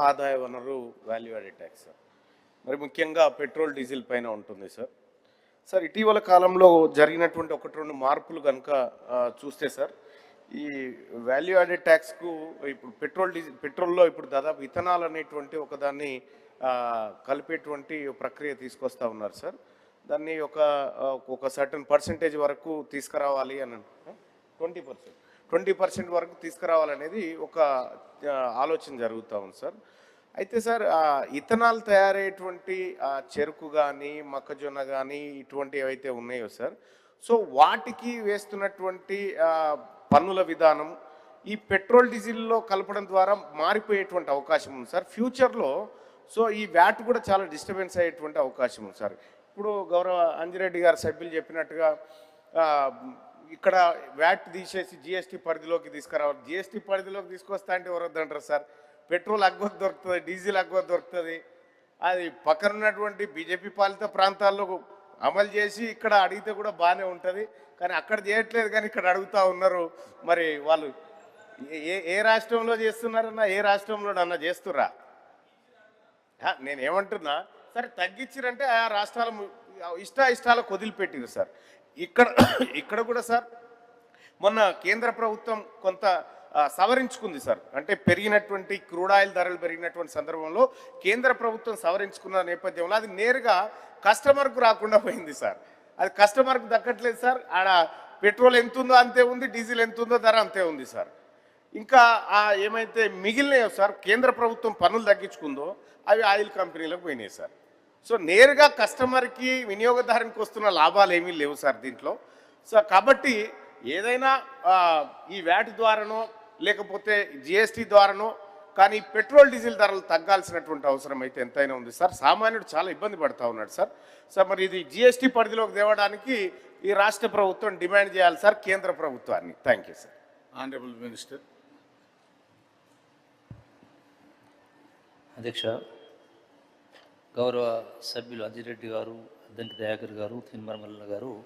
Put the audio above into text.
ఆదాయ వనరు value added tax sir. మరి ముఖ్యంగా పెట్రోల్ డీజిల్ పైన ఉంటుంది సార్. సార్ ఇటీవల కాలంలో జరిగినటువంటి ఒకటి రెండు మార్పులు కనుక చూస్తే సార్, ఈ వాల్యూ యాడెడ్ ట్యాక్స్కు ఇప్పుడు పెట్రోల్లో ఇప్పుడు దాదాపు ఇథనాల్ అనేటువంటి ఒకదాన్ని కలిపేటువంటి ప్రక్రియ తీసుకొస్తా ఉన్నారు సార్. దాన్ని ఒక సర్టన్ పర్సంటేజ్ వరకు తీసుకురావాలి అని 20% వరకు తీసుకురావాలనేది ఒక ఆలోచన జరుగుతూ ఉంది సార్. అయితే సార్ ఇథనాల్ తయారయ్యేటువంటి చెరుకు కానీ మొక్కజొన్న కానీ ఇటువంటి ఏవైతే ఉన్నాయో సార్, సో వాటికి వేస్తున్నటువంటి పన్నుల విధానం ఈ పెట్రోల్ డీజిల్లో కలపడం ద్వారా మారిపోయేటువంటి అవకాశం ఉంది సార్. ఫ్యూచర్లో సో ఈ వ్యాట్ కూడా చాలా డిస్టర్బెన్స్ అయ్యేటువంటి అవకాశం ఉంది సార్. ఇప్పుడు గౌరవ అంజిరెడ్డి గారు సభ్యులు చెప్పినట్టుగా ఇక్కడ వ్యాట్ తీసేసి జిఎస్టీ పరిధిలోకి తీసుకురావాలి. జిఎస్టీ పరిధిలోకి తీసుకొస్తా అంటే ఎవరు వద్దంటారు సార్? పెట్రోల్ అగ్వత్ దొరుకుతుంది, డీజిల్ అగ్వత్ దొరుకుతుంది. అది పక్కన ఉన్నటువంటి బీజేపీ పాలిత ప్రాంతాల్లో అమలు చేసి ఇక్కడ అడిగితే కూడా బాగానే ఉంటుంది, కానీ అక్కడ చేయట్లేదు, కానీ ఇక్కడ అడుగుతూ ఉన్నారు. మరి వాళ్ళు ఏ రాష్ట్రంలో చేస్తున్నారన్నా, ఏ రాష్ట్రంలోనన్నా చేస్తుర్రా? నేనేమంటున్నా, సరే తగ్గించారంటే ఆ రాష్ట్రాల ఇష్టాలకు వదిలిపెట్టిరు సార్. ఇక్కడ కూడా సార్ మొన్న కేంద్ర ప్రభుత్వం కొంత సవరించుకుంది సార్. అంటే పెరిగినటువంటి క్రూడ్ ఆయిల్ ధరలు పెరిగినటువంటి సందర్భంలో కేంద్ర ప్రభుత్వం సవరించుకున్న నేపథ్యంలో అది నేరుగా కస్టమర్కు రాకుండా పోయింది సార్. అది కస్టమర్కు దక్కట్లేదు సార్. ఆడ పెట్రోల్ ఎంత ఉందో అంతే ఉంది, డీజిల్ ఎంత ఉందో ధర అంతే ఉంది సార్. ఇంకా ఏమైతే మిగిలినాయో సార్ కేంద్ర ప్రభుత్వం పన్నులు తగ్గించుకుందో అవి ఆయిల్ కంపెనీలకు పోయినాయి సార్. సో నేరుగా కస్టమర్కి వినియోగదారునికి వస్తున్న లాభాలు ఏమీ లేవు సార్ దీంట్లో. సో కాబట్టి ఏదైనా ఈ వ్యాట్ ద్వారానో లేకపోతే జిఎస్టీ ద్వారానో కానీ పెట్రోల్ డీజిల్ ధరలు తగ్గాల్సినటువంటి అవసరం అయితే ఎంతైనా ఉంది సార్. సామాన్యుడు చాలా ఇబ్బంది పడుతూ ఉన్నాడు సార్. సార్ మరి ఇది జిఎస్టీ పరిధిలోకి తేవడానికి ఈ రాష్ట్ర ప్రభుత్వం డిమాండ్ చేయాలి సార్ కేంద్ర ప్రభుత్వాన్ని. Thank you sir. Honourable minister. అధ్యక్ష, గౌరవ సభ్యులు అంజిరెడ్డి గారు, అద్దంకి దయాకర్ గారు, తిన్మర్మల్ల గారు